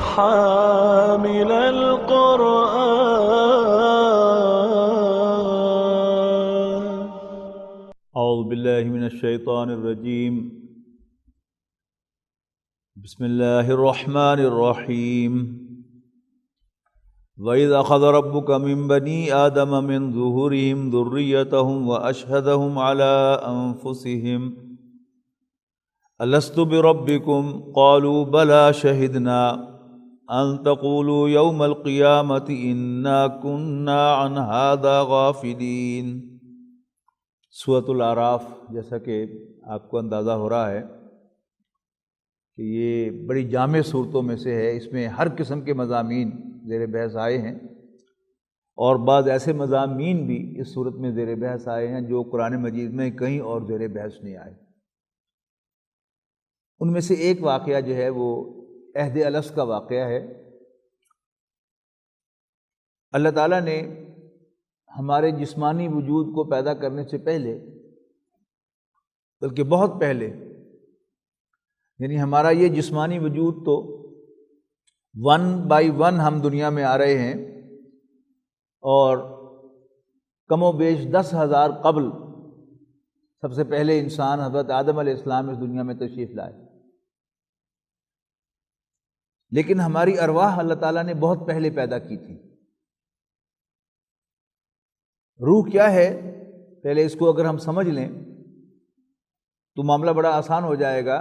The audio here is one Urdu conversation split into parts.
حامل القرآن. اعوذ باللہ من الشیطان الرجیم. بسم اللہ الرحمن الرحیم. وَإِذْ أَخَذَ رَبُّكَ مِنْ بَنِي آدَمَ مِنْ ظُهُورِهِمْ ذُرِّيَّتَهُمْ وَأَشْهَدَهُمْ عَلَىٰ أَنفُسِهِمْ أَلَسْتُ بِرَبِّكُمْ قَالُوا بَلَىٰ شَهِدْنَا أَن تَقُولُوا يَوْمَ الْقِيَامَةِ إِنَّا كُنَّا عَنْ هَٰذَا غَافِلِينَ. سورۃ الاعراف، جیسا کہ آپ کو اندازہ ہو رہا ہے کہ یہ بڑی جامع صورتوں میں سے ہے. اس میں ہر قسم کے مضامین زیر بحث آئے ہیں، اور بعض ایسے مضامین بھی اس صورت میں زیر بحث آئے ہیں جو قرآن مجید میں کہیں اور زیر بحث نہیں آئے. ان میں سے ایک واقعہ جو ہے وہ عہد الست کا واقعہ ہے. اللہ تعالیٰ نے ہمارے جسمانی وجود کو پیدا کرنے سے پہلے، بلکہ بہت پہلے، یعنی ہمارا یہ جسمانی وجود تو 1 بائی 1 ہم دنیا میں آ رہے ہیں، اور کم و بیش 10,000 قبل سب سے پہلے انسان حضرت آدم علیہ السلام اس دنیا میں تشریف لائے. لیکن ہماری ارواح اللہ تعالیٰ نے بہت پہلے پیدا کی تھی. روح کیا ہے، پہلے اس کو اگر ہم سمجھ لیں تو معاملہ بڑا آسان ہو جائے گا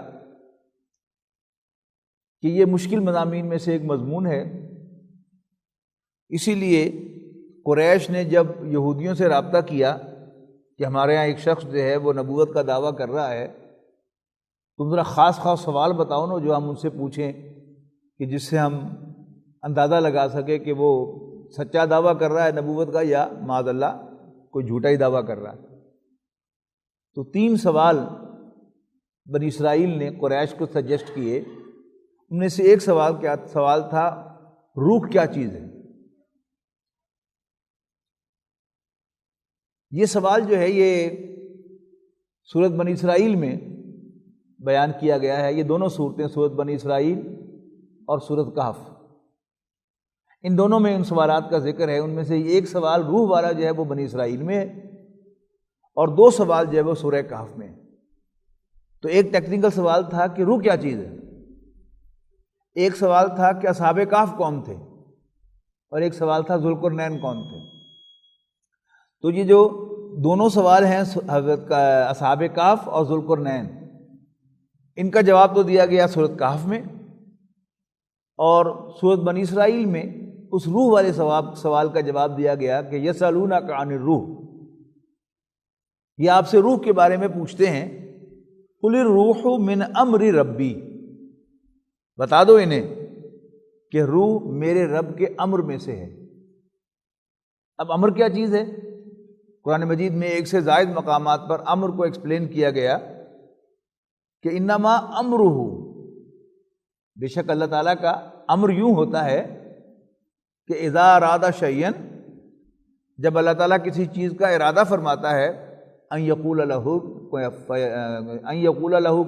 کہ یہ مشکل مضامین میں سے ایک مضمون ہے. اسی لیے قریش نے جب یہودیوں سے رابطہ کیا کہ ہمارے ہاں ایک شخص جو ہے وہ نبوت کا دعویٰ کر رہا ہے، تم ذرا خاص سوال بتاؤ نا جو ہم ان سے پوچھیں کہ جس سے ہم اندازہ لگا سکے کہ وہ سچا دعویٰ کر رہا ہے نبوت کا یا معاذ اللہ کوئی جھوٹا ہی دعویٰ کر رہا ہے. تو 3 سوال بنی اسرائیل نے قریش کو سجیسٹ کیے. ان میں سے ایک سوال تھا روح کیا چیز ہے. یہ سوال جو ہے یہ سورۃ بنی اسرائیل میں بیان کیا گیا ہے. یہ دونوں صورتیں سورۃ بنی اسرائیل اور سورۃ کہف، ان دونوں میں ان سوالات کا ذکر ہے. ان میں سے ایک سوال روح والا جو ہے وہ بنی اسرائیل میں ہے، اور 2 سوال جو ہے وہ سورہ کہف میں ہے. تو ایک ٹیکنیکل سوال تھا کہ روح کیا چیز ہے، ایک سوال تھا کہ اصحاب کہف کون تھے، اور ایک سوال تھا ذوالقرنین کون تھے. تو یہ جو دونوں سوال ہیں حضرت اصحاب کہف اور ذوالقرنین، ان کا جواب تو دیا گیا سورۃ کہف میں، اور سورۃ بنی اسرائیل میں اس روح والے سوال کا جواب دیا گیا کہ یسألونک عن الروح. یہ آپ سے روح کے بارے میں پوچھتے ہیں. قل الروح من امر ربی، بتا دو انہیں کہ روح میرے رب کے امر میں سے ہے. اب امر کیا چیز ہے؟ قرآن مجید میں 1 سے زائد مقامات پر امر کو ایکسپلین کیا گیا کہ انما امرہ، بے شک اللہ تعالیٰ کا امر یوں ہوتا ہے کہ اذا اراد شیئا، جب اللہ تعالیٰ کسی چیز کا ارادہ فرماتا ہے، ان یقول لہ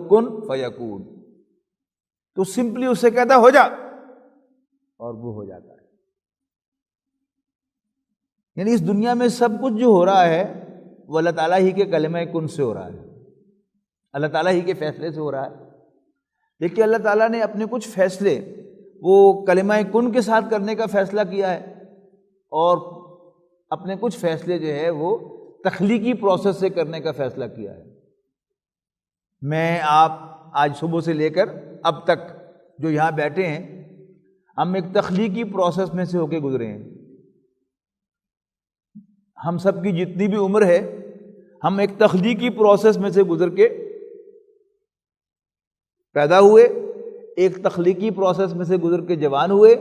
کن فیکون، تو سمپلی اسے کہتا ہو جا اور وہ ہو جاتا ہے. یعنی اس دنیا میں سب کچھ جو ہو رہا ہے وہ اللہ تعالیٰ ہی کے کلمہ کن سے ہو رہا ہے، اللہ تعالیٰ ہی کے فیصلے سے ہو رہا ہے. لیکن اللہ تعالیٰ نے اپنے کچھ فیصلے وہ کلمہ کن کے ساتھ کرنے کا فیصلہ کیا ہے، اور اپنے کچھ فیصلے جو ہے وہ تخلیقی پروسیس سے کرنے کا فیصلہ کیا ہے. میں آپ آج صبح سے لے کر اب تک جو یہاں بیٹھے ہیں، ہم ایک تخلیقی پروسیس میں سے ہو کے گزرے ہیں. ہم سب کی جتنی بھی عمر ہے، ہم ایک تخلیقی پروسیس میں سے گزر کے پیدا ہوئے، ایک تخلیقی پروسیس میں سے گزر کے جوان ہوئے،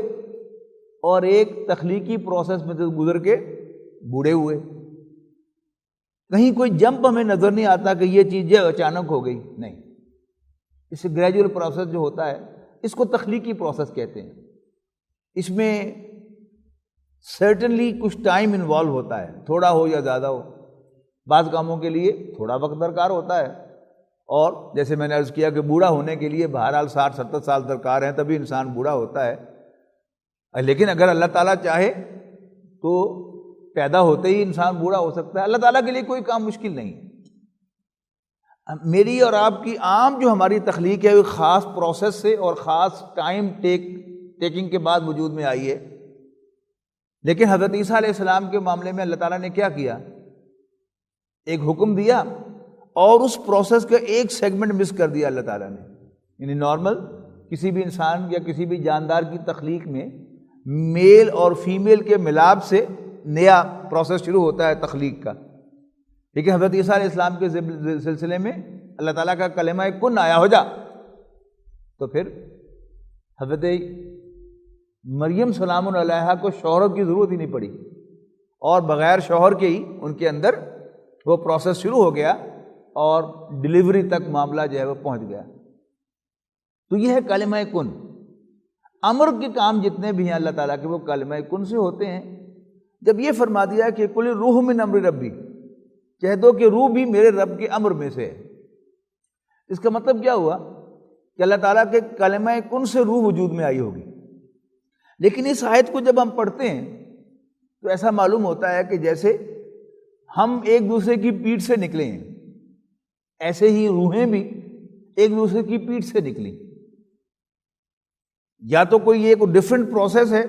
اور ایک تخلیقی پروسیس میں سے گزر کے بوڑھے ہوئے. کہیں کوئی جمپ ہمیں نظر نہیں آتا کہ یہ چیز اچانک ہو گئی، نہیں. اس گریجول پروسیس جو ہوتا ہے اس کو تخلیقی پروسیس کہتے ہیں. اس میں سرٹنلی کچھ ٹائم انوالو ہوتا ہے، تھوڑا ہو یا زیادہ ہو. بعض کاموں کے لیے تھوڑا وقت درکار ہوتا ہے، اور جیسے میں نے عرض کیا کہ بوڑھا ہونے کے لیے بہرحال 60-70 سال درکار ہیں، تبھی انسان بوڑھا ہوتا ہے. لیکن اگر اللہ تعالیٰ چاہے تو پیدا ہوتے ہی انسان بوڑھا ہو سکتا ہے. اللہ تعالیٰ کے لیے کوئی کام مشکل نہیں. میری اور آپ کی عام جو ہماری تخلیق ہے وہ خاص پروسیس سے اور خاص ٹائم ٹیکنگ کے بعد وجود میں آئی ہے. لیکن حضرت عیسیٰ علیہ السلام کے معاملے میں اللہ تعالیٰ نے کیا کیا؟ ایک حکم دیا اور اس پروسیس کا ایک سیگمنٹ مس کر دیا اللہ تعالیٰ نے. یعنی نارمل کسی بھی انسان یا کسی بھی جاندار کی تخلیق میں میل اور فیمیل کے ملاپ سے نیا پروسیس شروع ہوتا ہے تخلیق کا. لیکن حضرت عیسیٰ علیہ السلام کے سلسلے میں اللہ تعالیٰ کا کلمہ کن آیا ہو جا، تو پھر حضرت مریم سلام علیہا کو شوہر کی ضرورت ہی نہیں پڑی، اور بغیر شوہر کے ہی ان کے اندر وہ پروسیس شروع ہو گیا اور ڈلیوری تک معاملہ جو ہے وہ پہنچ گیا. تو یہ ہے کلمہ کن. امر کے کام جتنے بھی ہیں اللہ تعالیٰ کے وہ کلمہ کن سے ہوتے ہیں. جب یہ فرما دیا کہ کل روح من امر ربی، کہہ دو کہ روح بھی میرے رب کے امر میں سے ہے، اس کا مطلب کیا ہوا کہ اللہ تعالیٰ کے کلمہ کن سے روح وجود میں آئی ہوگی. لیکن اس آیت کو جب ہم پڑھتے ہیں تو ایسا معلوم ہوتا ہے کہ جیسے ہم ایک دوسرے کی پیٹھ سے نکلے ہیں، ایسے ہی روحیں بھی ایک دوسرے کی پیٹھ سے نکلی. یا تو کوئی ایک ڈفرینٹ پروسیس ہے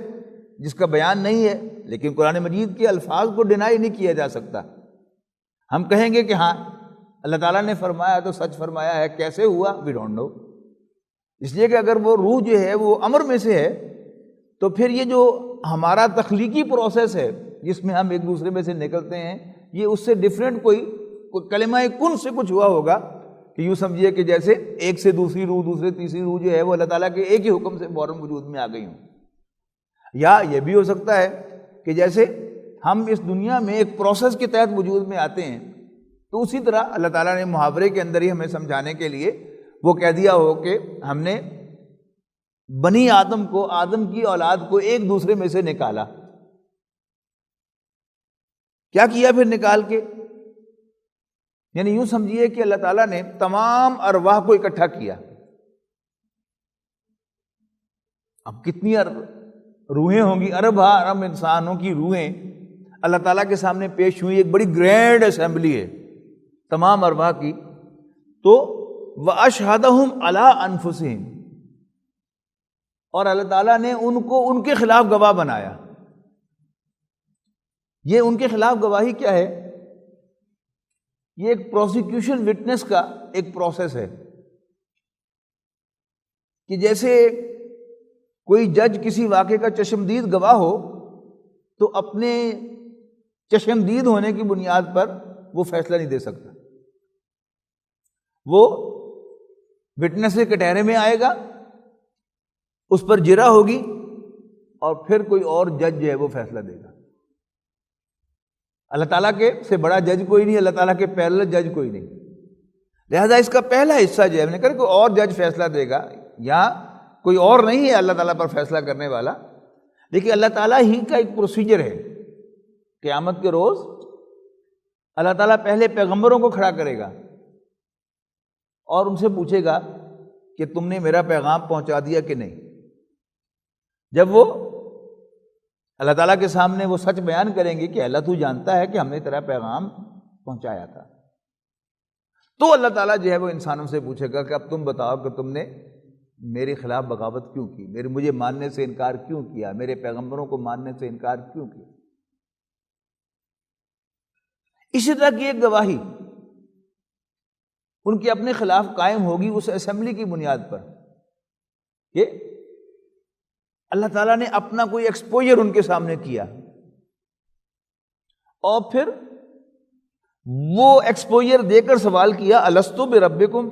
جس کا بیان نہیں ہے، لیکن قرآن مجید کے الفاظ کو ڈینائی نہیں کیا جا سکتا. ہم کہیں گے کہ ہاں اللہ تعالیٰ نے فرمایا تو سچ فرمایا ہے، کیسے ہوا وی ڈونٹ نو. اس لیے کہ اگر وہ روح جو ہے وہ امر میں سے ہے تو پھر یہ جو ہمارا تخلیقی پروسیس ہے جس میں ہم ایک دوسرے میں سے نکلتے ہیں، یہ اس سے ڈفرینٹ کوئی کلمہ کن سے کچھ ہوا ہوگا کہ یوں سمجھیے کہ جیسے ایک سے دوسری روح، دوسرے تیسری روح جو ہے وہ اللہ تعالیٰ کے ایک ہی حکم سے فوراً وجود میں آ گئی ہوں. یا یہ بھی ہو سکتا ہے کہ جیسے ہم اس دنیا میں ایک پروسیس کے تحت وجود میں آتے ہیں، تو اسی طرح اللہ تعالیٰ نے محاورے کے اندر ہی ہمیں سمجھانے کے لیے وہ کہہ دیا ہو کہ ہم نے بنی آدم کو، آدم کی اولاد کو ایک دوسرے میں سے نکالا. کیا کیا پھر نکال کے؟ یعنی یوں سمجھیے کہ اللہ تعالیٰ نے تمام ارواح کو اکٹھا کیا. اب کتنی روحیں ہوں گی، ارب انسانوں کی روحیں اللہ تعالیٰ کے سامنے پیش ہوئی. ایک بڑی گرینڈ اسمبلی ہے تمام ارواح کی. تو وَأَشْهَدَهُمْ عَلَىٰ أَنفُسِهِمْ، اور اللہ تعالیٰ نے ان کو ان کے خلاف گواہ بنایا. یہ ان کے خلاف گواہی کیا ہے؟ یہ ایک پروسیکیوشن وٹنس کا ایک پروسیس ہے کہ جیسے کوئی جج کسی واقعے کا چشمدید گواہ ہو تو اپنے چشمدید ہونے کی بنیاد پر وہ فیصلہ نہیں دے سکتا. وہ وٹنس کے کٹہرے میں آئے گا، اس پر جرا ہوگی، اور پھر کوئی اور جج جو ہے وہ فیصلہ دے گا. اللہ تعالیٰ کے سے بڑا جج کوئی نہیں، اللہ تعالیٰ کے پیرلل جج کوئی نہیں. لہذا اس کا پہلا حصہ جو ہے نے کہا کوئی اور جج فیصلہ دے گا، یا کوئی اور نہیں ہے اللہ تعالیٰ پر فیصلہ کرنے والا، لیکن اللہ تعالیٰ ہی کا ایک پروسیجر ہے. قیامت کے روز اللہ تعالیٰ پہلے پیغمبروں کو کھڑا کرے گا اور ان سے پوچھے گا کہ تم نے میرا پیغام پہنچا دیا کہ نہیں. جب وہ اللہ تعالیٰ کے سامنے وہ سچ بیان کریں گے کہ اللہ تو جانتا ہے کہ ہم نے تیرا پیغام پہنچایا تھا، تو اللہ تعالیٰ جو ہے وہ انسانوں سے پوچھے گا کہ اب تم بتاؤ کہ تم نے میرے خلاف بغاوت کیوں کی، مجھے ماننے سے انکار کیوں کیا، میرے پیغمبروں کو ماننے سے انکار کیوں کیا. اسی طرح کی ایک گواہی ان کے اپنے خلاف قائم ہوگی اس اسمبلی کی بنیاد پر کہ اللہ تعالیٰ نے اپنا کوئی ایکسپوجر ان کے سامنے کیا، اور پھر وہ ایکسپوجر دے کر سوال کیا الستُ بربکم،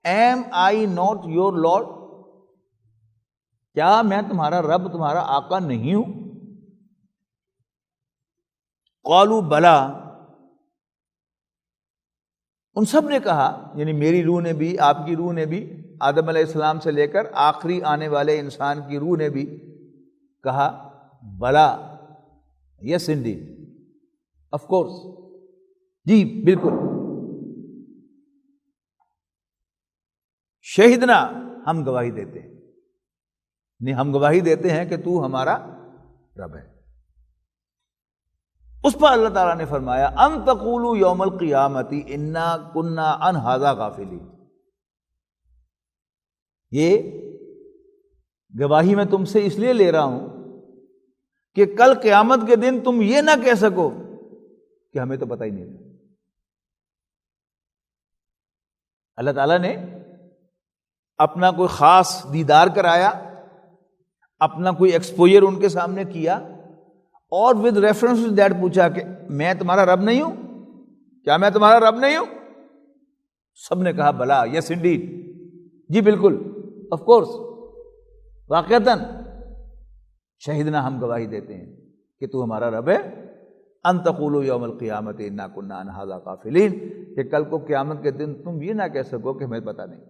am I not your lord, کیا میں تمہارا رب، تمہارا آقا نہیں ہوں؟ قالوا بلا، ان سب نے کہا، یعنی میری روح نے بھی، آپ کی روح نے بھی، آدم علیہ السلام سے لے کر آخری آنے والے انسان کی روح نے بھی کہا بلا، یس انڈیڈ، آف کورس، جی بالکل، شہدنا، ہم گواہی دیتے ہیں. نہیں، ہم گواہی دیتے ہیں کہ تو ہمارا رب ہے۔ اس پر اللہ تعالیٰ نے فرمایا ان تقولوا یوم القیامت انا کنا عن ھذا غافلین، یہ گواہی میں تم سے اس لیے لے رہا ہوں کہ کل قیامت کے دن تم یہ نہ کہہ سکو کہ ہمیں تو پتہ ہی نہیں۔ اللہ تعالیٰ نے اپنا کوئی خاص دیدار کرایا، اپنا کوئی ایکسپوجر ان کے سامنے کیا، اور ود ریفرنس ٹو دیٹ پوچھا کہ میں تمہارا رب نہیں ہوں؟ کیا میں تمہارا رب نہیں ہوں؟ سب نے کہا بلا، یس انڈیڈ، جی بالکل، آف کورس، واقعتاً شہیدنا، ہم گواہی دیتے ہیں کہ تو ہمارا رب ہے۔ ان تقولوا یوم القیامت انا کنا عن ھذا غافلین، کہ کل کو قیامت کے دن تم یہ نہ کہہ سکو کہ ہمیں پتہ نہیں۔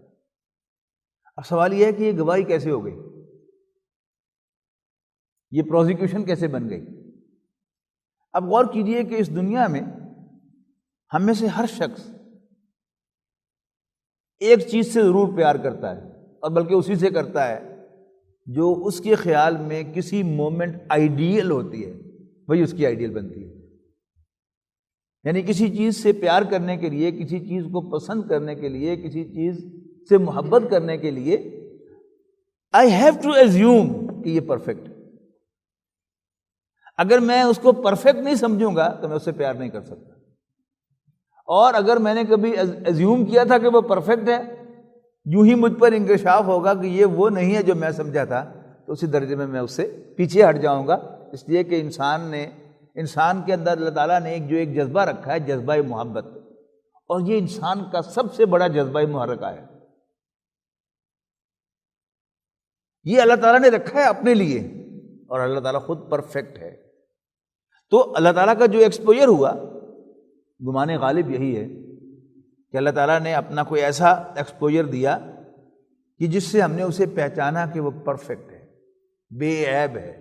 اب سوال یہ ہے کہ یہ گواہی کیسے ہو گئی، یہ پروزیکیوشن کیسے بن گئی؟ اب غور کیجئے کہ اس دنیا میں ہم میں سے ہر شخص ایک چیز سے ضرور پیار کرتا ہے، اور بلکہ اسی سے کرتا ہے جو اس کے خیال میں کسی مومنٹ آئیڈیل ہوتی ہے، وہی اس کی آئیڈیل بنتی ہے۔ یعنی کسی چیز سے پیار کرنے کے لیے، کسی چیز کو پسند کرنے کے لیے، کسی چیز سے محبت کرنے کے لیے آئی ہیو ٹو ایزیوم کہ یہ پرفیکٹ ہے۔ اگر میں اس کو پرفیکٹ نہیں سمجھوں گا تو میں اس سے پیار نہیں کر سکتا، اور اگر میں نے کبھی ایزیوم کیا تھا کہ وہ پرفیکٹ ہے، یوں ہی مجھ پر انکشاف ہوگا کہ یہ وہ نہیں ہے جو میں سمجھا تھا، تو اسی درجے میں اس سے پیچھے ہٹ جاؤں گا۔ اس لیے کہ انسان کے اندر اللہ تعالیٰ نے ایک جذبہ رکھا ہے، جذبہ محبت، اور یہ انسان کا سب سے بڑا جذبہ محرکہ ہے۔ یہ اللہ تعالیٰ نے رکھا ہے اپنے لیے، اور اللہ تعالیٰ خود پرفیکٹ ہے۔ تو اللہ تعالیٰ کا جو ایکسپوجر ہوا، گمان غالب یہی ہے کہ اللہ تعالیٰ نے اپنا کوئی ایسا ایکسپوجر دیا کہ جس سے ہم نے اسے پہچانا کہ وہ پرفیکٹ ہے، بے عیب ہے،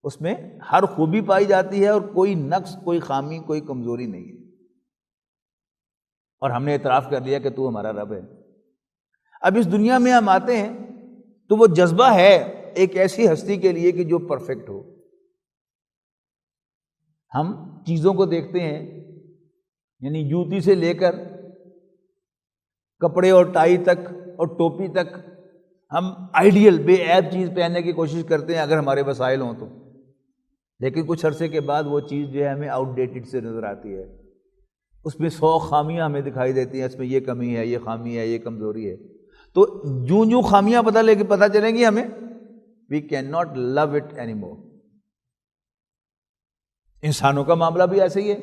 اس میں ہر خوبی پائی جاتی ہے، اور کوئی نقص، کوئی خامی، کوئی کمزوری نہیں ہے، اور ہم نے اعتراف کر لیا کہ تو ہمارا رب ہے۔ اب اس دنیا میں ہم آتے ہیں تو وہ جذبہ ہے ایک ایسی ہستی کے لیے کہ جو پرفیکٹ ہو۔ ہم چیزوں کو دیکھتے ہیں، یعنی جوتی سے لے کر کپڑے اور ٹائی تک اور ٹوپی تک، ہم آئیڈیل بے عیب چیز پہننے کی کوشش کرتے ہیں اگر ہمارے وسائل ہوں تو، لیکن کچھ عرصے کے بعد وہ چیز جو ہے ہمیں آؤٹ ڈیٹڈ سے نظر آتی ہے، اس میں 100 خامیاں ہمیں دکھائی دیتی ہیں، اس میں یہ کمی ہے، یہ خامی ہے، یہ کمزوری ہے۔ تو جو خامیاں پتہ چلیں گی ہمیں، we can not love it any more. انسانوں کا معاملہ بھی ایسے ہی ہے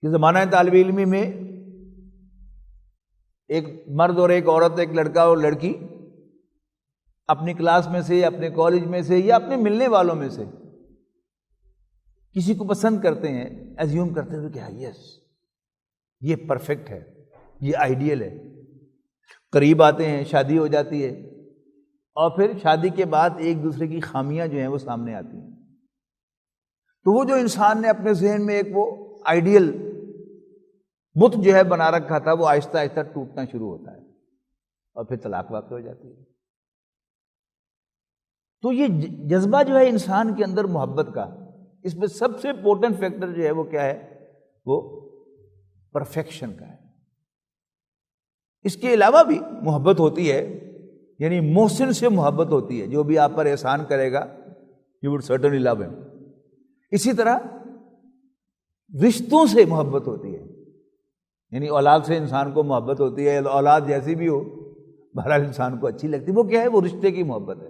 کہ زمانہ طالب علمی میں ایک مرد اور ایک عورت، ایک لڑکا اور لڑکی اپنی کلاس میں سے، اپنے کالج میں سے، یا اپنے ملنے والوں میں سے کسی کو پسند کرتے ہیں، ایزیوم کرتے ہوئے کہ ہاں یس یہ پرفیکٹ ہے، یہ آئیڈیل ہے۔ قریب آتے ہیں، شادی ہو جاتی ہے، اور پھر شادی کے بعد ایک دوسرے کی خامیاں جو ہیں وہ سامنے آتی ہیں۔ تو وہ جو انسان نے اپنے ذہن میں ایک وہ آئیڈیل بت جو ہے بنا رکھا تھا، وہ آہستہ آہستہ ٹوٹنا شروع ہوتا ہے، اور پھر طلاق واقع ہو جاتی ہے۔ تو یہ جذبہ جو ہے انسان کے اندر محبت کا، اس میں سب سے امپورٹنٹ فیکٹر جو ہے وہ کیا ہے؟ وہ پرفیکشن کا ہے۔ اس کے علاوہ بھی محبت ہوتی ہے، یعنی محسن سے محبت ہوتی ہے، جو بھی آپ پر احسان کرے گا یو وڈ سرٹنلی لو ہم۔ اسی طرح رشتوں سے محبت ہوتی ہے، یعنی اولاد سے انسان کو محبت ہوتی ہے، اولاد جیسی بھی ہو بہرحال انسان کو اچھی لگتی ہے، وہ کیا ہے؟ وہ رشتے کی محبت ہے۔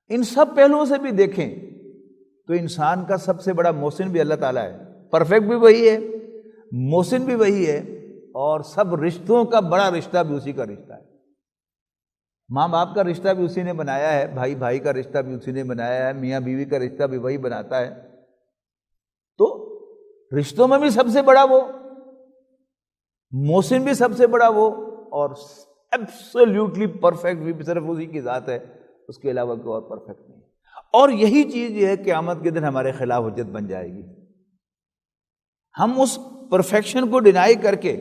ان سب پہلوؤں سے بھی دیکھیں تو انسان کا سب سے بڑا محسن بھی اللہ تعالیٰ ہے، پرفیکٹ بھی وہی ہے، محسن بھی وہی ہے، اور سب رشتوں کا بڑا رشتہ بھی اسی کا رشتہ ہے۔ ماں باپ کا رشتہ بھی اسی نے بنایا ہے، بھائی بھائی کا رشتہ بھی اسی نے بنایا ہے، میاں بیوی کا رشتہ بھی وہی بناتا ہے۔ تو رشتوں میں بھی سب سے بڑا وہ، محسن بھی سب سے بڑا وہ، اور ایبسولوٹلی پرفیکٹ بھی صرف اسی کی ذات ہے، اس کے علاوہ کوئی اور پرفیکٹ نہیں۔ اور یہی چیز جو ہے قیامت کے دن ہمارے خلاف حجت بن جائے گی۔ ہم اس پرفیکشن کو ڈینائی کر کے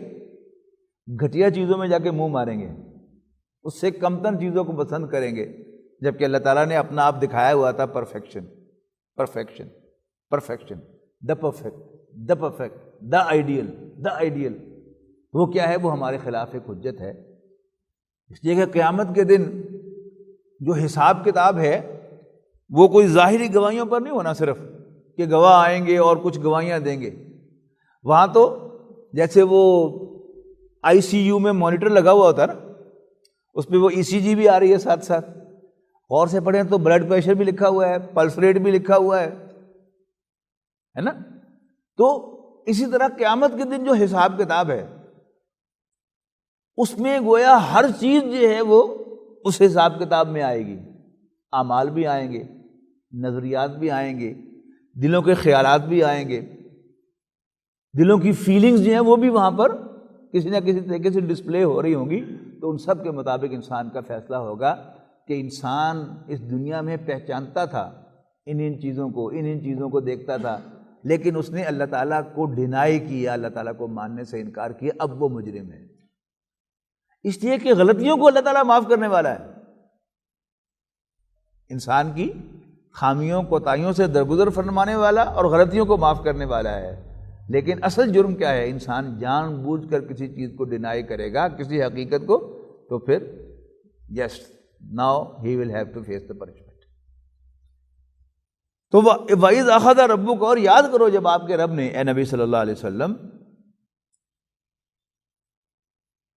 گھٹیا چیزوں میں جا کے منہ ماریں گے اس سے کمتر چیزوں کو پسند کریں گے، جبکہ اللہ تعالیٰ نے اپنا آپ دکھایا ہوا تھا perfection, perfection, perfection, the perfect, the perfect, the ideal, the ideal. وہ کیا ہے؟ وہ ہمارے خلاف ایک حجت ہے، اس لیے کہ قیامت کے دن جو حساب کتاب ہے وہ کوئی ظاہری گواہیوں پر نہیں ہونا صرف کہ گواہ آئیں گے اور کچھ گواہیاں دیں گے۔ وہاں تو جیسے وہ آئی سی یو میں مانیٹر لگا ہوا ہوتا ہے نا، اس پہ وہ ای سی جی بھی آ رہی ہے ساتھ ساتھ، غور سے پڑھیں تو بلڈ پریشر بھی لکھا ہوا ہے، پلس ریٹ بھی لکھا ہوا ہے نا۔ تو اسی طرح قیامت کے دن جو حساب کتاب ہے اس میں گویا ہر چیز جو ہے وہ اس حساب کتاب میں آئے گی، اعمال بھی آئیں گے، نظریات بھی آئیں گے، دلوں کے خیالات بھی آئیں گے، دلوں کی فیلنگز جو ہیں وہ بھی وہاں پر کسی نہ کسی طریقے سے ڈسپلے ہو رہی ہوں گی۔ تو ان سب کے مطابق انسان کا فیصلہ ہوگا کہ انسان اس دنیا میں پہچانتا تھا ان چیزوں کو، ان چیزوں کو دیکھتا تھا، لیکن اس نے اللہ تعالیٰ کو ڈینائی کیا، اللہ تعالیٰ کو ماننے سے انکار کیا، اب وہ مجرم ہے۔ اس لیے کہ غلطیوں کو اللہ تعالیٰ معاف کرنے والا ہے، انسان کی خامیوں کوتاہیوں سے درگزر فرمانے والا اور غلطیوں کو معاف کرنے والا ہے۔ لیکن اصل جرم کیا ہے؟ انسان جان بوجھ کر کسی چیز کو ڈینائی کرے گا، کسی حقیقت کو، تو پھر yes now he will have to face the punishment. تو وَإِذْ أَخَذَ رَبُّكَ، اور یاد کرو جب آپ کے رب نے اے نبی صلی اللہ علیہ وسلم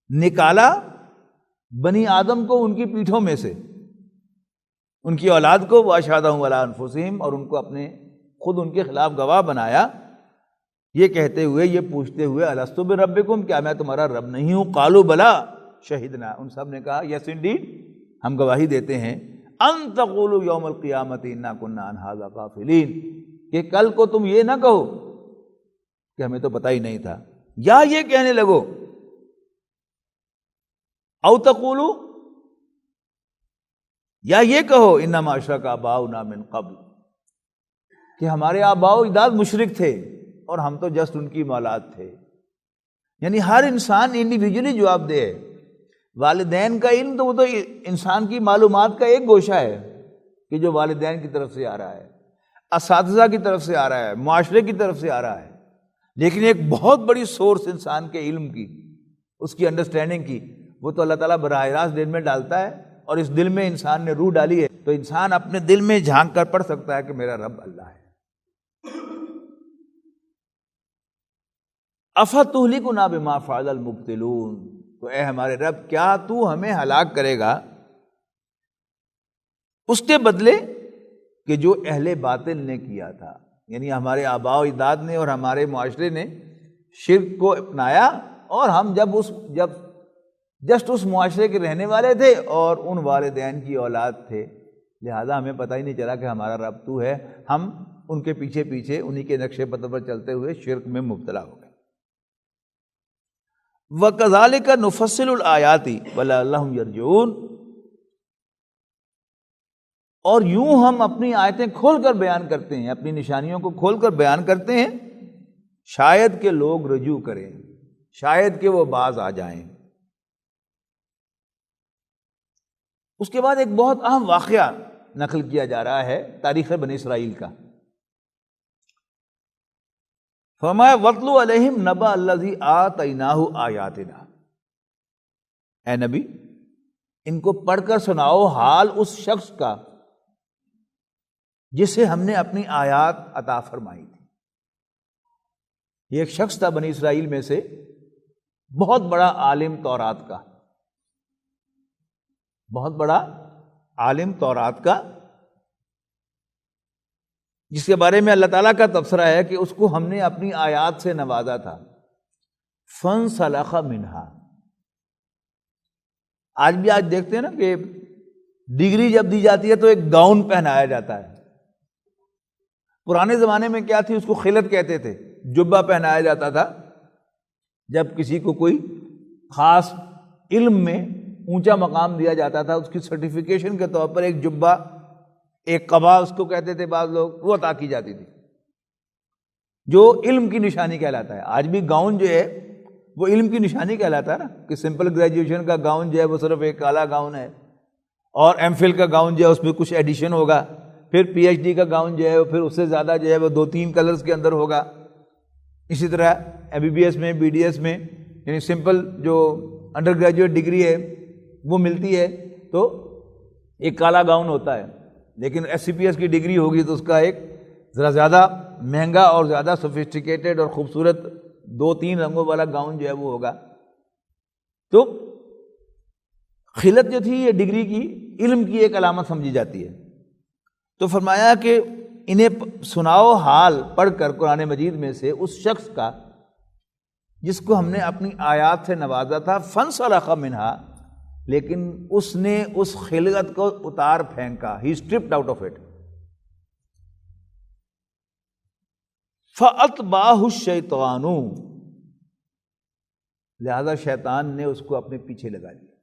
نکالا بنی آدم کو ان کی پیٹھوں میں سے، ان کی اولاد کو، وَأَشْهَدَهُمْ عَلَىٰ أَنفُسِهِمْ، اور ان کو اپنے خود ان کے خلاف گواہ بنایا، یہ کہتے ہوئے، یہ پوچھتے ہوئے، أَلَسْتُ بِرَبِّكُمْ، کیا میں تمہارا رب نہیں ہوں؟ قَالُوا بَلَىٰ شَهِدْنَا، ان سب نے کہا یس انڈیڈ، ہم گواہی دیتے ہیں، أَن تَقُولُوا يَوْمَ الْقِيَامَةِ إِنَّا كُنَّا عَنْ هَٰذَا غَافِلِينَ، کہ کل کو تم یہ نہ کہو کہ ہمیں تو پتہ ہی نہیں تھا، یا یہ کہنے لگو او تقولوا، یا یہ کہو انما اشرک آباؤنا من قبل، کہ ہمارے آباء و اجداد مشرک تھے اور ہم تو جسٹ ان کی اولاد تھے۔ یعنی ہر انسان انڈیویجولی جواب دے ہے۔ والدین کا علم تو وہ تو انسان کی معلومات کا ایک گوشہ ہے کہ جو والدین کی طرف سے آ رہا ہے، اساتذہ کی طرف سے آ رہا ہے، معاشرے کی طرف سے آ رہا ہے، لیکن ایک بہت بڑی سورس انسان کے علم کی، اس کی انڈرسٹینڈنگ کی، وہ تو اللہ تعالیٰ براہ راست دل میں ڈالتا ہے، اور اس دل میں انسان نے روح ڈالی ہے تو انسان اپنے دل میں جھانک کر پڑھ سکتا ہے کہ میرا رب اللہ ہے۔ افتہلکنا بما فعل المبطلون، تو اے ہمارے رب کیا تو ہمیں ہلاک کرے گا اس کے بدلے کہ جو اہل باطل نے کیا تھا، یعنی ہمارے آباء و اجداد نے اور ہمارے معاشرے نے شرک کو اپنایا، اور ہم جب جسٹ اس معاشرے کے رہنے والے تھے اور ان والدین کی اولاد تھے، لہذا ہمیں پتہ ہی نہیں چلا کہ ہمارا رب تو ہے، ہم ان کے پیچھے پیچھے انہی کے نقشے پتہ پر چلتے ہوئے شرک میں مبتلا ہو گئے۔ وَكَذَلِكَ نُفَصِّلُ الْآيَاتِ وَلَعَلَّهُمْ يَرْجِعُونَ، اور یوں ہم اپنی آیتیں کھول کر بیان کرتے ہیں، اپنی نشانیوں کو کھول کر بیان کرتے ہیں، شاید کہ لوگ رجوع کریں، شاید کہ وہ باز آ جائیں۔ اس کے بعد ایک بہت اہم واقعہ نقل کیا جا رہا ہے تاریخ بنی اسرائیل کا۔ فرمایا وَاتْلُ عَلَيْهِمْ نَبَأَ الَّذِي آتَيْنَاهُ آیَاتِنَا، اے نبی ان کو پڑھ کر سناؤ حال اس شخص کا جسے ہم نے اپنی آیات عطا فرمائی تھی۔ یہ ایک شخص تھا بنی اسرائیل میں سے، بہت بڑا عالم تورات کا، بہت بڑا عالم تورات کا، جس کے بارے میں اللہ تعالیٰ کا تبصرہ ہے کہ اس کو ہم نے اپنی آیات سے نوازا تھا۔ فَانْسَلَخَ مِنْهَا، آج بھی دیکھتے ہیں نا کہ ڈگری جب دی جاتی ہے تو ایک گاؤن پہنایا جاتا ہے۔ پرانے زمانے میں کیا تھی؟ اس کو خلعت کہتے تھے، جبہ پہنایا جاتا تھا جب کسی کو کوئی خاص علم میں اونچا مقام دیا جاتا تھا، اس کی سرٹیفیکیشن کے طور پر ایک جبہ، ایک قبا اس کو کہتے تھے بعض لوگ، وہ عطا کی جاتی تھی، جو علم کی نشانی کہلاتا ہے۔ آج بھی گاؤن جو ہے وہ علم کی نشانی کہلاتا ہے نا، کہ سمپل گریجویشن کا گاؤن جو ہے وہ صرف ایک کالا گاؤن ہے، اور ایم فل کا گاؤن جو ہے اس میں کچھ ایڈیشن ہوگا، پھر پی ایچ ڈی کا گاؤن جو ہے پھر اس سے زیادہ جو ہے وہ 2-3 کلرز کے اندر ہوگا۔ اسی طرح ایم بی بی ایس میں، بی ڈی ایس میں، یعنی سمپل جو انڈر گریجویٹ ڈگری ہے وہ ملتی ہے تو ایک کالا گاؤن ہوتا ہے، لیکن ایس سی پی ایس کی ڈگری ہوگی تو اس کا ایک ذرا زیادہ مہنگا اور زیادہ سوفسٹیکیٹڈ اور خوبصورت 2-3 رنگوں والا گاؤن جو ہے وہ ہوگا۔ تو خلت جو تھی یہ ڈگری کی، علم کی ایک علامت سمجھی جاتی ہے۔ تو فرمایا کہ انہیں سناؤ حال پڑھ کر قرآن مجید میں سے اس شخص کا جس کو ہم نے اپنی آیات سے نوازا تھا، فَانْسَلَخَ مِنْهَا، لیکن اس نے اس خلقت کو اتار پھینکا، ہی اسٹرپڈ آؤٹ آف اٹ۔ فَأَتْبَعَهُ الشَّيْطَانُ، لہذا شیطان نے اس کو اپنے پیچھے لگا لیا۔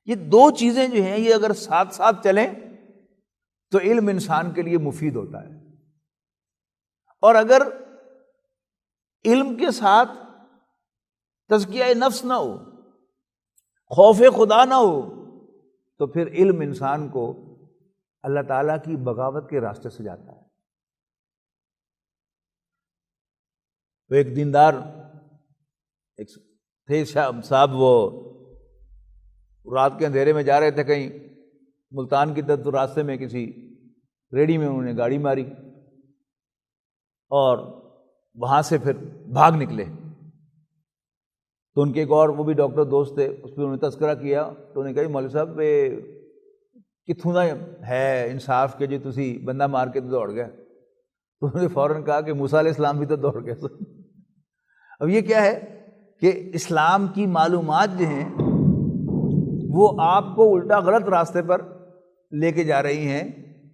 یہ دو چیزیں جو ہیں یہ اگر ساتھ ساتھ چلیں تو علم انسان کے لیے مفید ہوتا ہے، اور اگر علم کے ساتھ تزکیہ نفس نہ ہو، خوف خدا نہ ہو، تو پھر علم انسان کو اللہ تعالیٰ کی بغاوت کے راستے سے جاتا ہے۔ تو ایک دیندار ایک تھے صاحب، وہ رات کے اندھیرے میں جا رہے تھے کہیں ملتان کی طرف، تو راستے میں کسی ریڑی میں انہوں نے گاڑی ماری اور وہاں سے پھر بھاگ نکلے۔ تو ان کے ایک اور وہ بھی ڈاکٹر دوست تھے، اس پہ انہوں نے تذکرہ کیا، تو انہوں نے کہا مولوی صاحب کتھوں دا ہے انصاف کہ جی تسی بندہ مار کے دوڑ گئے؟ تو انہوں نے فوراً کہا کہ موسیٰ علیہ السلام بھی تو دوڑ گئے۔ اب یہ کیا ہے کہ اسلام کی معلومات جو ہیں وہ آپ کو الٹا غلط راستے پر لے کے جا رہی ہیں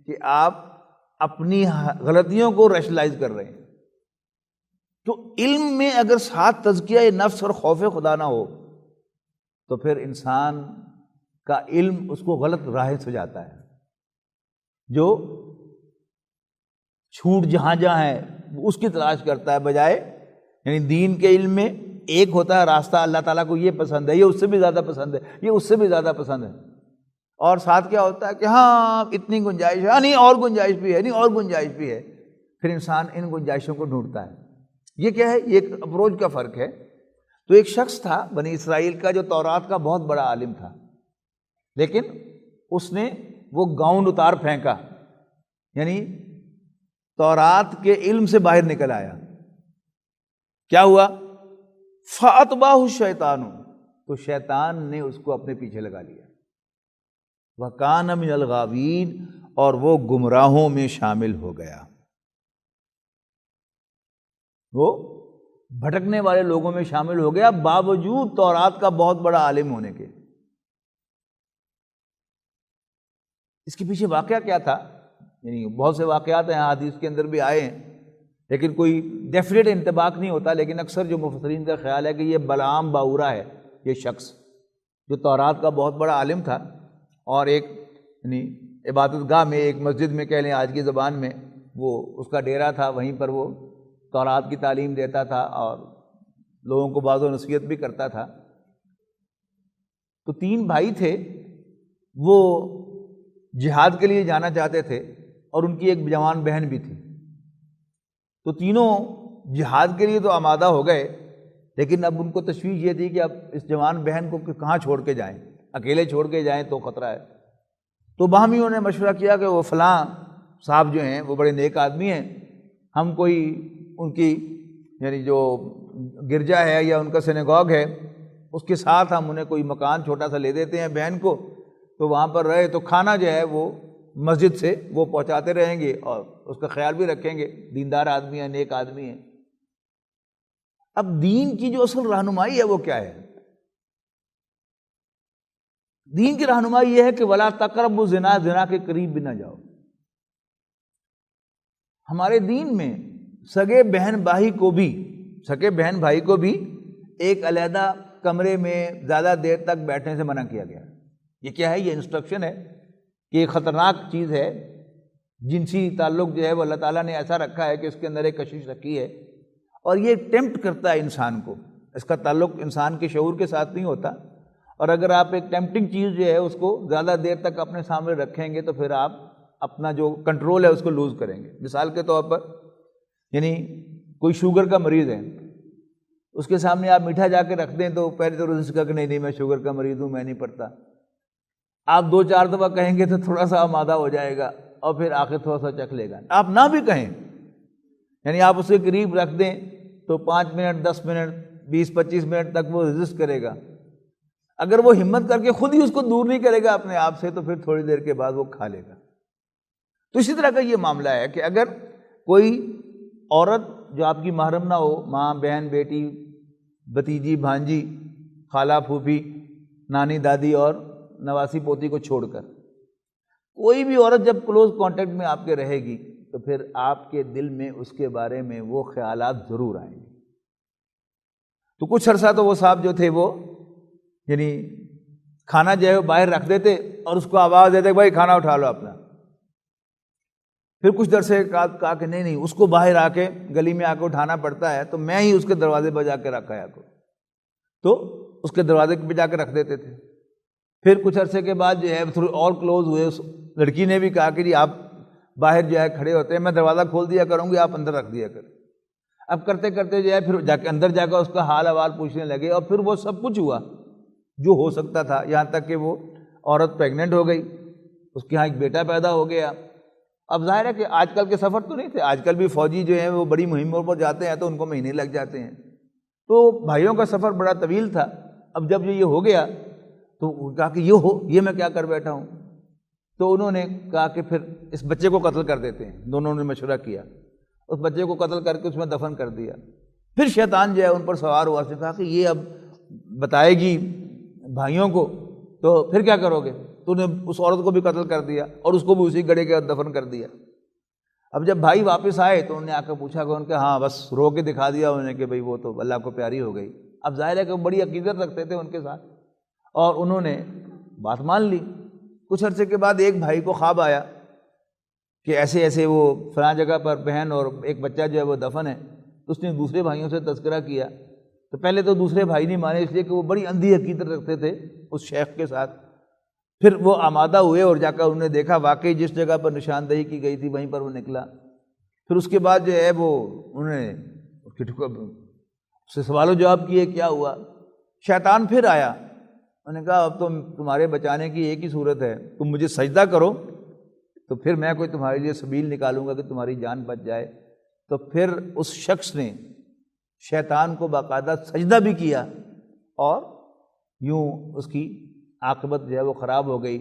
کہ آپ اپنی غلطیوں کو ریشنلائز کر رہے ہیں۔ تو علم میں اگر ساتھ تزکیہ نفس اور خوف خدا نہ ہو تو پھر انسان کا علم اس کو غلط راہ سے جاتا ہے، جو چھوٹ جہاں جہاں ہے اس کی تلاش کرتا ہے، بجائے یعنی دین کے علم میں ایک ہوتا ہے راستہ، اللہ تعالیٰ کو یہ پسند ہے، یہ اس سے بھی زیادہ پسند ہے، یہ اس سے بھی زیادہ پسند ہے، اور ساتھ کیا ہوتا ہے کہ ہاں اتنی گنجائش ہے، نہیں اور گنجائش بھی ہے، نہیں اور گنجائش بھی ہے، پھر انسان ان گنجائشوں کو ڈھونڈتا ہے۔ یہ کیا ہے؟ یہ ایک اپروچ کا فرق ہے۔ تو ایک شخص تھا بنی اسرائیل کا جو تورات کا بہت بڑا عالم تھا، لیکن اس نے وہ گاؤن اتار پھینکا، یعنی تورات کے علم سے باہر نکل آیا۔ کیا ہوا؟ فَأَتْبَعَهُ الشَّيْطَانُ، تو شیطان نے اس کو اپنے پیچھے لگا لیا۔ وَكَانَ مِنَ الْغَاوِينَ، اور وہ گمراہوں میں شامل ہو گیا، وہ بھٹکنے والے لوگوں میں شامل ہو گیا، باوجود تورات کا بہت بڑا عالم ہونے کے۔ اس کے پیچھے واقعہ کیا تھا؟ یعنی بہت سے واقعات ہیں حدیث کے اندر بھی آئے ہیں، لیکن کوئی ڈیفینیٹ انطباق نہیں ہوتا، لیکن اکثر جو مفسرین کا خیال ہے کہ یہ بلعام باورا ہے، یہ شخص جو تورات کا بہت بڑا عالم تھا، اور ایک یعنی عبادت گاہ میں، ایک مسجد میں کہہ لیں آج کی زبان میں، وہ اس کا ڈیرا تھا، وہیں پر وہ تورات کی تعلیم دیتا تھا اور لوگوں کو بعض و نصیحت بھی کرتا تھا۔ تو 3 بھائی تھے، وہ جہاد کے لیے جانا چاہتے تھے، اور ان کی ایک جوان بہن بھی تھی۔ تو تینوں جہاد کے لیے تو آمادہ ہو گئے، لیکن اب ان کو تشویش یہ تھی کہ اب اس جوان بہن کو کہاں چھوڑ کے جائیں، اکیلے چھوڑ کے جائیں تو خطرہ ہے۔ تو باہمیوں نے مشورہ کیا کہ وہ فلاں صاحب جو ہیں وہ بڑے نیک آدمی ہیں، ہم کوئی ان کی یعنی جو گرجا ہے یا ان کا سینیگوگ ہے اس کے ساتھ ہم انہیں کوئی مکان چھوٹا سا لے دیتے ہیں بہن کو، تو وہاں پر رہے، تو کھانا جو ہے وہ مسجد سے وہ پہنچاتے رہیں گے اور اس کا خیال بھی رکھیں گے، دیندار آدمی ہیں، نیک آدمی ہیں۔ اب دین کی جو اصل رہنمائی ہے وہ کیا ہے؟ دین کی رہنمائی یہ ہے کہ وَلَا تَقْرَبُوا الزِّنَا، زنا کے قریب بھی نہ جاؤ۔ ہمارے دین میں سگے بہن بھائی کو بھی ایک علیحدہ کمرے میں زیادہ دیر تک بیٹھنے سے منع کیا گیا۔ یہ کیا ہے؟ یہ انسٹرکشن ہے کہ یہ خطرناک چیز ہے، جنسی تعلق جو ہے وہ اللہ تعالیٰ نے ایسا رکھا ہے کہ اس کے اندر ایک کشش رکھی ہے، اور یہ ٹیمپٹ کرتا ہے انسان کو اس کا تعلق انسان کے شعور کے ساتھ نہیں ہوتا، اور اگر آپ ایک ٹیمپٹنگ چیز جو ہے اس کو زیادہ دیر تک اپنے سامنے رکھیں گے تو پھر آپ اپنا جو کنٹرول ہے اس کو لوز کریں گے۔ مثال کے طور پر یعنی کوئی شوگر کا مریض ہے، اس کے سامنے آپ میٹھا جا کے رکھ دیں تو پہلے تو اس کا کہ نہیں میں شوگر کا مریض ہوں، میں نہیں پڑتا۔ آپ 2-4 دفعہ کہیں گے تو تھوڑا سا آمادہ ہو جائے گا اور پھر آخر تھوڑا سا چکھ لے گا۔ آپ نہ بھی کہیں، یعنی آپ اس کے قریب رکھ دیں تو 5 منٹ 10 منٹ 20-25 منٹ تک وہ ریزسٹ کرے گا۔ اگر وہ ہمت کر کے خود ہی اس کو دور نہیں کرے گا اپنے آپ سے تو پھر تھوڑی دیر کے بعد وہ کھا لے گا۔ تو اسی طرح کا یہ معاملہ ہے کہ اگر کوئی عورت جو آپ کی محرم نہ ہو، ماں، بہن، بیٹی، بھتیجی، بھانجی، خالہ، پھوپھی، نانی، دادی اور نواسی پوتی کو چھوڑ کر کوئی بھی عورت جب کلوز کانٹیکٹ میں آپ کے رہے گی تو پھر آپ کے دل میں اس کے بارے میں وہ خیالات ضرور آئیں گے۔ تو کچھ عرصہ تو وہ صاحب جو تھے وہ یعنی کھانا جو ہے وہ باہر رکھ دیتے اور اس کو آواز دیتے بھائی کھانا اٹھا لو اپنا۔ پھر کچھ دیر سے کہا کہ نہیں اس کو باہر آ کے گلی میں آ کے اٹھانا پڑتا ہے تو میں ہی اس کے دروازے پہ جا کے رکھایا کروں، تو اس کے دروازے پہ جا کے رکھ دیتے تھے۔ پھر کچھ عرصے کے بعد جو ہے تھوڑے اور کلوز ہوئے، اس لڑکی نے بھی کہا کہ جی آپ باہر جو ہے کھڑے ہوتے ہیں، میں دروازہ کھول دیا کروں گی، آپ اندر رکھ دیا کریں۔ اب کرتے کرتے جو ہے پھر جا کے اندر جا کر اس کا حال احوال پوچھنے لگے، اور پھر وہ سب کچھ ہوا جو ہو سکتا تھا، یہاں تک کہ وہ عورت پریگننٹ ہو گئی، اس کے ہاں ایک بیٹا پیدا ہو گیا۔ اب ظاہر ہے کہ آج کل کے سفر تو نہیں تھے، آج کل بھی فوجی جو ہیں وہ بڑی مہموں پر جاتے ہیں تو ان کو مہینے لگ جاتے ہیں، تو بھائیوں کا سفر بڑا طویل تھا۔ اب جب یہ ہو گیا تو کہا کہ یہ میں کیا کر بیٹھا ہوں، تو انہوں نے کہا کہ پھر اس بچے کو قتل کر دیتے ہیں۔ دونوں نے مشورہ کیا، اس بچے کو قتل کر کے اس میں دفن کر دیا۔ پھر شیطان جو ہے ان پر سوار ہوا، اس نے کہا کہ یہ اب بتائے گی بھائیوں کو تو پھر کیا کرو گے؟ تو نے اس عورت کو بھی قتل کر دیا اور اس کو بھی اسی گڑھے کے دفن کر دیا۔ اب جب بھائی واپس آئے تو انہوں نے آ کر پوچھا کہ ان کے ہاں بس رو کے دکھا دیا انہوں نے کہ بھئی وہ تو اللہ کو پیاری ہو گئی۔ اب ظاہر ہے کہ بڑی عقیدت رکھتے تھے ان کے ساتھ، اور انہوں نے بات مان لی۔ کچھ عرصے کے بعد ایک بھائی کو خواب آیا کہ ایسے ایسے وہ فلاں جگہ پر بہن اور ایک بچہ جو ہے وہ دفن ہے۔ اس نے دوسرے بھائیوں سے تذکرہ کیا تو پہلے تو دوسرے بھائی نہیں مانے، اس لیے کہ وہ بڑی اندھی عقیدت رکھتے تھے اس شیخ کے ساتھ۔ پھر وہ آمادہ ہوئے اور جا کر انہوں نے دیکھا واقعی جس جگہ پر نشاندہی کی گئی تھی وہیں پر وہ نکلا۔ پھر اس کے بعد جو ہے وہ انہوں نے اس سے سوال و جواب کیے، کیا ہوا؟ شیطان پھر آیا، انہوں نے کہا اب تمہارے بچانے کی ایک ہی صورت ہے، تم مجھے سجدہ کرو تو پھر میں کوئی تمہارے لیے سبیل نکالوں گا کہ تمہاری جان بچ جائے۔ تو پھر اس شخص نے شیطان کو باقاعدہ سجدہ بھی کیا، اور یوں اس کی عاقبت جو ہے وہ خراب ہو گئی۔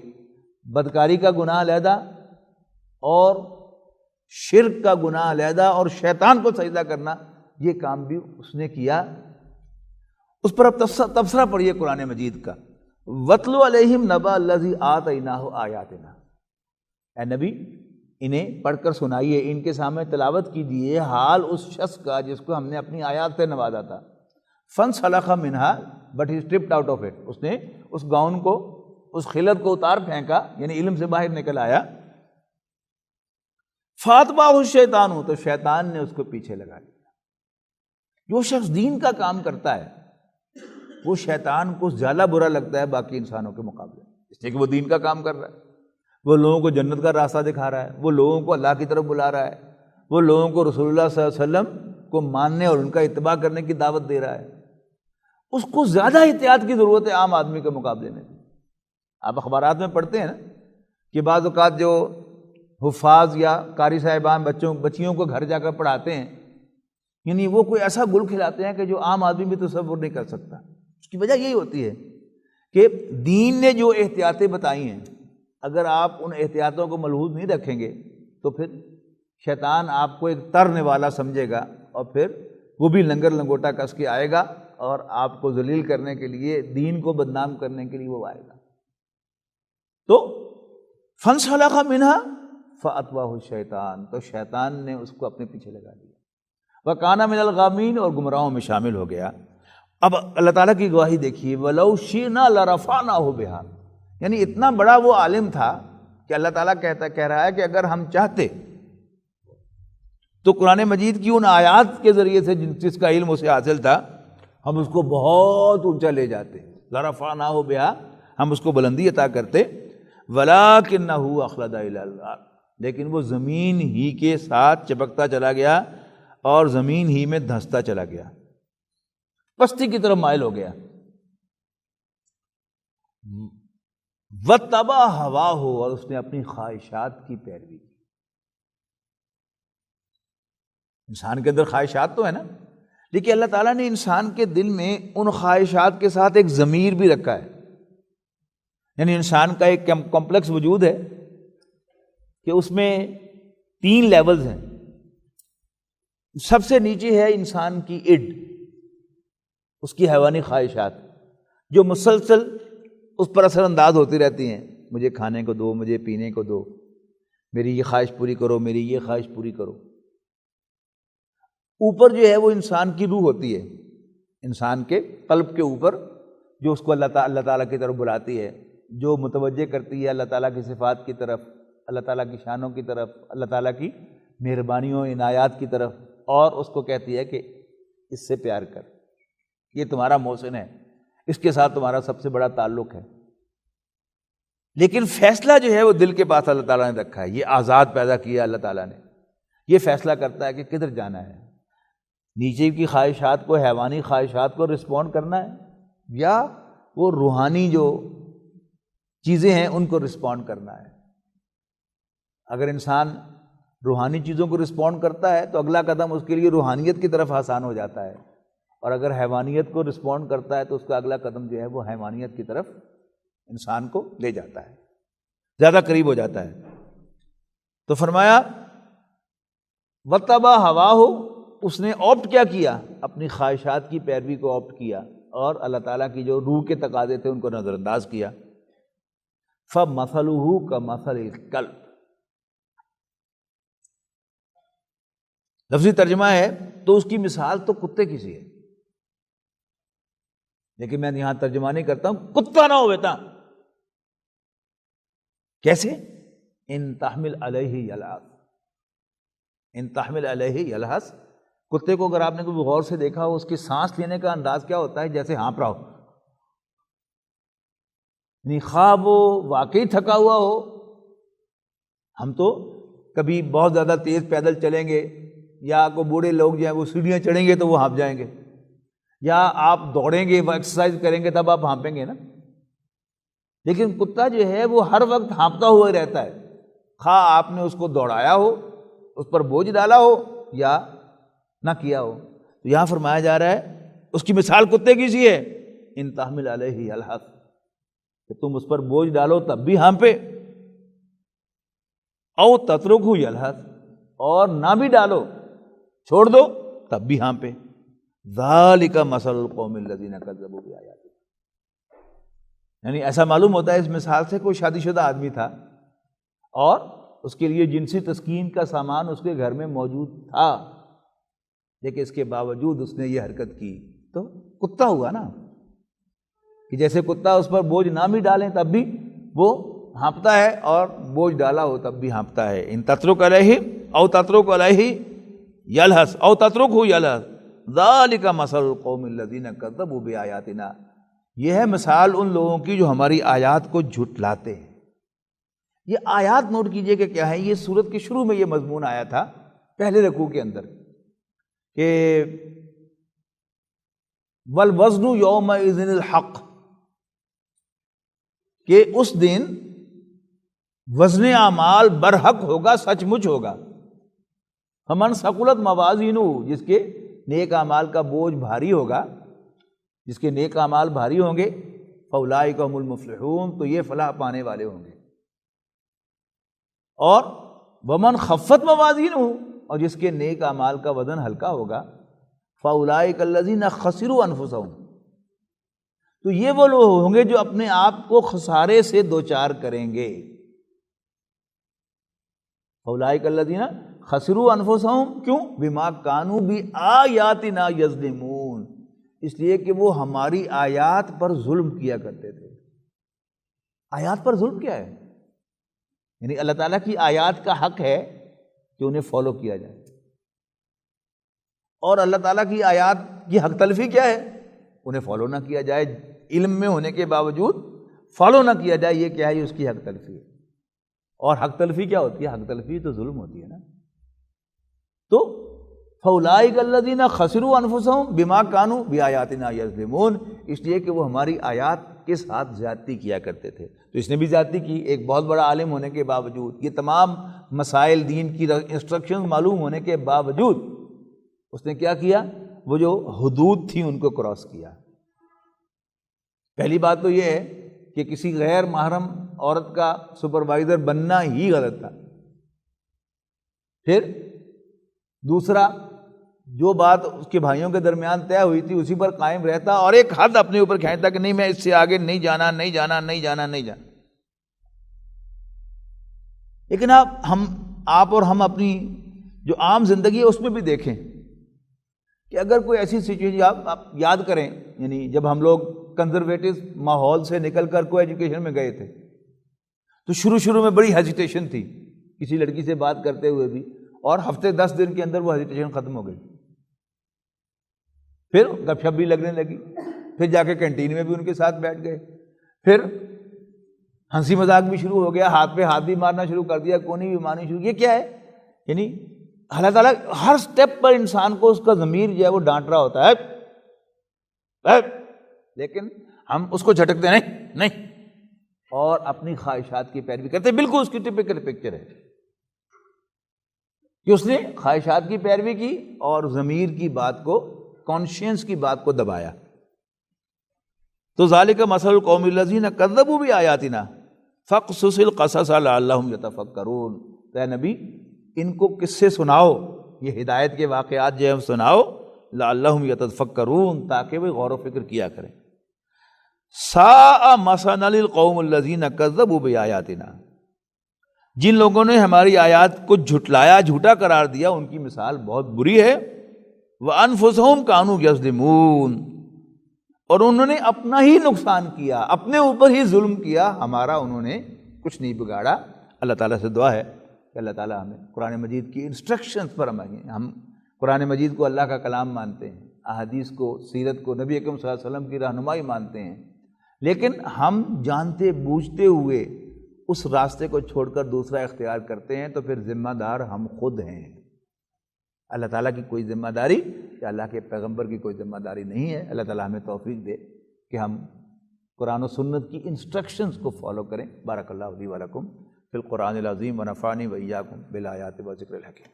بدکاری کا گناہ علیحدہ اور شرک کا گناہ علیحدہ، اور شیطان کو سجدہ کرنا یہ کام بھی اس نے کیا۔ اس پر اب تبصرہ پڑھیے قرآن مجید کا، وَاتْلُ عَلَيْهِمْ نَبَأَ الَّذِي آتَيْنَاهُ آیَاتِنَا، اے نبی انہیں پڑھ کر سنائیے، ان کے سامنے تلاوت کیجیے حال اس شخص کا جس کو ہم نے اپنی آیات سے نوازا تھا۔ فَانْسَلَخَ مِنْهَا but he stripped out of it, اس نے اس گاؤن کو، اس خلعت کو اتار پھینکا، یعنی علم سے باہر نکل آیا۔ فَأَتْبَعَهُ الشَّيْطَانُ، تو شیطان نے اس کو پیچھے لگا لیا۔ جو شخص دین کا کام کرتا ہے وہ شیطان کو زیادہ برا لگتا ہے باقی انسانوں کے مقابلے، اس لیے کہ وہ دین کا کام کر رہا ہے، وہ لوگوں کو جنت کا راستہ دکھا رہا ہے، وہ لوگوں کو اللہ کی طرف بلا رہا ہے، وہ لوگوں کو رسول اللہ صلی اللہ علیہ وسلم کو ماننے اور ان کا اتباع کرنے کی دعوت دے رہا ہے۔ اس کو زیادہ احتیاط کی ضرورت ہے عام آدمی کے مقابلے میں۔ آپ اخبارات میں پڑھتے ہیں نا کہ بعض اوقات جو حفاظ یا قاری صاحبان بچیوں کو گھر جا کر پڑھاتے ہیں، یعنی وہ کوئی ایسا گل کھلاتے ہیں کہ جو عام آدمی بھی تصور نہیں کر سکتا۔ اس کی وجہ یہی ہوتی ہے کہ دین نے جو احتیاطیں بتائی ہیں، اگر آپ ان احتیاطوں کو ملحوظ نہیں رکھیں گے تو پھر شیطان آپ کو ایک ترنے والا سمجھے گا، اور پھر وہ بھی لنگر لنگوٹا کس کے آئے گا اور آپ کو ذلیل کرنے کے لیے، دین کو بدنام کرنے کے لیے وہ آئے گا۔ تو فَانْسَلَخَ مِنْهَا فَأَتْبَعَهُ الشَّيْطَانُ، تو شیطان نے اس کو اپنے پیچھے لگا دیا۔ وَكَانَ مِنَ الْغَاوِينَ، اور گمراہوں میں شامل ہو گیا۔ اب اللہ تعالیٰ کی گواہی دیکھیے، وَلَوْ شِئْنَا لَرَفَعْنَاهُ بِهَا، یعنی اتنا بڑا وہ عالم تھا کہ اللہ تعالیٰ کہہ رہا ہے کہ اگر ہم چاہتے تو قرآن مجید کی ان آیات کے ذریعے سے جس کا علم اسے حاصل تھا، ہم اس کو بہت اونچا لے جاتے، لرفعناہ بہا، ہم اس کو بلندی عطا کرتے، ولکنہ اخلد الی الارض، لیکن وہ زمین ہی کے ساتھ چپکتا چلا گیا اور زمین ہی میں دھنستا چلا گیا، پستی کی طرف مائل ہو گیا۔ واتبع ہواہ، اور اس نے اپنی خواہشات کی پیروی کی۔ انسان کے اندر خواہشات تو ہے نا، لیکن اللہ تعالیٰ نے انسان کے دل میں ان خواہشات کے ساتھ ایک ضمیر بھی رکھا ہے، یعنی انسان کا ایک کمپلیکس وجود ہے کہ اس میں 3 لیولز ہیں۔ سب سے نیچے ہے انسان کی اڈ، اس کی حیوانی خواہشات جو مسلسل اس پر اثر انداز ہوتی رہتی ہیں، مجھے کھانے کو دو، مجھے پینے کو دو، میری یہ خواہش پوری کرو، میری یہ خواہش پوری کرو۔ اوپر جو ہے وہ انسان کی روح ہوتی ہے، انسان کے قلب کے اوپر، جو اس کو اللہ تعالیٰ کی طرف بلاتی ہے، جو متوجہ کرتی ہے اللہ تعالیٰ کی صفات کی طرف، اللہ تعالیٰ کی شانوں کی طرف، اللہ تعالیٰ کی مہربانیوں عنایات کی طرف، اور اس کو کہتی ہے کہ اس سے پیار کر، یہ تمہارا محسن ہے، اس کے ساتھ تمہارا سب سے بڑا تعلق ہے۔ لیکن فیصلہ جو ہے وہ دل کے پاس اللہ تعالیٰ نے رکھا ہے، یہ آزاد پیدا کیا اللہ تعالیٰ نے، یہ فیصلہ کرتا ہے کہ کدھر جانا ہے، نیچے کی خواہشات کو، حیوانی خواہشات کو رسپونڈ کرنا ہے، یا وہ روحانی جو چیزیں ہیں ان کو رسپونڈ کرنا ہے۔ اگر انسان روحانی چیزوں کو رسپونڈ کرتا ہے تو اگلا قدم اس کے لیے روحانیت کی طرف آسان ہو جاتا ہے، اور اگر حیوانیت کو رسپونڈ کرتا ہے تو اس کا اگلا قدم جو ہے وہ حیوانیت کی طرف انسان کو لے جاتا ہے، زیادہ قریب ہو جاتا ہے۔ تو فرمایا واتبع ہواہ، اس نے آپٹ کیا کیا، اپنی خواہشات کی پیروی کو آپٹ کیا، اور اللہ تعالیٰ کی جو روح کے تقاضے تھے ان کو نظر انداز کیا۔ فَمَثَلُهُ كَمَثَلِ الْكَلْبِ، لفظی ترجمہ ہے تو اس کی مثال تو کتے کی سی ہے، لیکن میں یہاں ترجمہ نہیں کرتا ہوں، کتا نہ ہو بیٹا۔ کیسے؟ ان تحمل علیہ یلہث، ان تحمل علیہ یلہث، کتے کو اگر آپ نے کوئی غور سے دیکھا ہو، اس کے سانس لینے کا انداز کیا ہوتا ہے؟ جیسے ہانپ رہا ہو، یعنی خواہ وہ واقعی تھکا ہوا ہو۔ ہم تو کبھی بہت زیادہ تیز پیدل چلیں گے، یا کوئی بوڑھے لوگ جو ہیں وہ سیڑھیاں چڑھیں گے تو وہ ہانپ جائیں گے، یا آپ دوڑیں گے، وہ ایکسرسائز کریں گے تب آپ ہانپیں گے نا۔ لیکن کتا جو ہے وہ ہر وقت ہانپتا ہوا رہتا ہے، خواہ آپ نے اس کو دوڑایا ہو، اس پر بوجھ ڈالا ہو یا نہ کیا ہو۔ تو یہاں فرمایا جا رہا ہے اس کی مثال کتے کی سی ہے، ان تحمل علیہ یلہث، کہ تم اس پر بوجھ ڈالو تب بھی ہانپے، او تترکہ یلہث، اور نہ بھی ڈالو، چھوڑ دو تب بھی ہانپے۔ ذالک مثل القوم الذین کذبوا بآیاتنا، یعنی ایسا معلوم ہوتا ہے اس مثال سے کوئی شادی شدہ آدمی تھا اور اس کے لیے جنسی تسکین کا سامان اس کے گھر میں موجود تھا، لیکن اس کے باوجود اس نے یہ حرکت کی، تو کتا ہوا نا، کہ جیسے کتا اس پر بوجھ نہ بھی ڈالیں تب بھی وہ ہانپتا ہے، اور بوجھ ڈالا ہو تب بھی ہانپتا ہے۔ ان تترک علیہ او تترک علیہ یلہث او تترکہ یلہث ذالک مثل القوم الذین کذبوا بآیاتنا، یہ ہے مثال ان لوگوں کی جو ہماری آیات کو جھٹلاتے ہیں۔ یہ آیات نوٹ کیجئے کہ کیا ہے، یہ سورت کے شروع میں یہ مضمون آیا تھا پہلے رکوع کے اندر، کہ والوزن یومئذ الحق، کہ اس دن وزن اعمال برحق ہوگا، سچ مچ ہوگا۔ فمن ثقلت موازینہ، جس کے نیک اعمال کا بوجھ بھاری ہوگا، جس کے نیک اعمال بھاری ہوں گے، فاولئک هم المفلحون، تو یہ فلاح پانے والے ہوں گے۔ اور ومن خفت موازینہ، اور جس کے نیک اعمال کا وزن ہلکا ہوگا، فاولئک الذین خسروا انفسهم، تو یہ وہ لوگ ہوں گے جو اپنے آپ کو خسارے سے دوچار کریں گے۔ فاولئک الذین خسروا انفسهم، کیوں؟ بما کانوا بآیاتنا یظلمون، اس لیے کہ وہ ہماری آیات پر ظلم کیا کرتے تھے۔ آیات پر ظلم کیا ہے؟ یعنی اللہ تعالیٰ کی آیات کا حق ہے کہ انہیں فالو کیا جائے، اور اللہ تعالیٰ کی آیات کی حق تلفی کیا ہے انہیں فالو نہ کیا جائے، علم میں ہونے کے باوجود فالو نہ کیا جائے، یہ کیا ہے؟ اس کی حق تلفی ہے۔ اور حق تلفی کیا ہوتی ہے؟ حق تلفی تو ظلم ہوتی ہے نا۔ تو فَأُولَٰئِكَ الَّذِينَ خَسِرُوا أَنفُسَهُمْ بِمَا كَانُوا بِآيَاتِنَا يَظْلِمُونَ، اس لیے کہ وہ ہماری آیات کے ساتھ زیادتی کیا کرتے تھے۔ تو اس نے بھی زیادتی کی، ایک بہت بڑا عالم ہونے کے باوجود، یہ تمام مسائل دین کی انسٹرکشن معلوم ہونے کے باوجود اس نے کیا کیا؟ وہ جو حدود تھی ان کو کراس کیا۔ پہلی بات تو یہ ہے کہ کسی غیر محرم عورت کا سپروائزر بننا ہی غلط تھا۔ پھر دوسرا، جو بات اس کے بھائیوں کے درمیان طے ہوئی تھی اسی پر قائم رہتا، اور ایک حد اپنے اوپر کھینچتا کہ نہیں میں اس سے آگے نہیں جانا، نہیں جانا، نہیں جانا، نہیں جانا۔ لیکن آپ اور ہم اپنی جو عام زندگی ہے اس میں بھی دیکھیں کہ اگر کوئی ایسی سچویشن، آپ یاد کریں، یعنی جب ہم لوگ کنزرویٹو ماحول سے نکل کر کو ایجوکیشن میں گئے تھے تو شروع میں بڑی ہیزیٹیشن تھی کسی لڑکی سے بات کرتے ہوئے بھی، اور ہفتے 10 دن کے اندر وہ ہیزیٹیشن ختم ہو گئی۔ پھر گپ شپ بھی لگنے لگی، پھر جا کے کینٹین میں بھی ان کے ساتھ بیٹھ گئے، پھر ہنسی مذاق بھی شروع ہو گیا، ہاتھ پہ ہاتھ بھی مارنا شروع کر دیا، کونی بھی مارنی شروع۔ یہ کیا ہے؟ یعنی اللہ تعالیٰ ہر سٹیپ پر انسان کو اس کا ضمیر جو ہے وہ ڈانٹ رہا ہوتا ہے، لیکن ہم اس کو جھٹکتے نہیں اور اپنی خواہشات کی پیروی کرتے۔ بالکل اس کی ٹپیکل پکچر ہے کہ اس نے خواہشات کی پیروی کی اور ضمیر کی بات کو، کانشینس کی بات کو دبایا۔ تو ذالک مثل القوم الذین کذبوا بآیاتنا فاقصص القصص لعلہم یتفکرون۔ اے نبی ان کو قصے سناؤ، یہ ہدایت کے واقعات جو ہم سناؤ، لعلہم یتفکرون، تاکہ وہ غور و فکر کیا کریں۔ ساء مثلا للقوم الذین کذبوا بآیاتنا، جن لوگوں نے ہماری آیات کو جھٹلایا، جھوٹا قرار دیا، ان کی مثال بہت بری ہے۔ وَأَنفُسَهُمْ كَانُوا يَظْلِمُونَ، اور انہوں نے اپنا ہی نقصان کیا، اپنے اوپر ہی ظلم کیا، ہمارا انہوں نے کچھ نہیں بگاڑا۔ اللہ تعالیٰ سے دعا ہے کہ اللہ تعالیٰ ہمیں قرآن مجید کی انسٹرکشنز پر ہم قرآن مجید کو اللہ کا کلام مانتے ہیں، احادیث کو، سیرت کو، نبی اکرم صلی اللہ علیہ وسلم کی رہنمائی مانتے ہیں، لیکن ہم جانتے بوجھتے ہوئے اس راستے کو چھوڑ کر دوسرا اختیار کرتے ہیں تو پھر ذمہ دار ہم خود ہیں۔ اللہ تعالیٰ کی کوئی ذمہ داری یا اللہ کے پیغمبر کی کوئی ذمہ داری نہیں ہے۔ اللہ تعالیٰ ہمیں توفیق دے کہ ہم قرآن و سنت کی انسٹرکشنز کو فالو کریں۔ بارک اللہ لی و لکم فی القرآن العظیم ونفعنی وإیاکم بالآیات والذکر الحکیم۔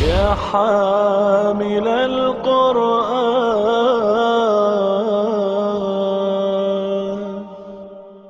يا حامل القرآن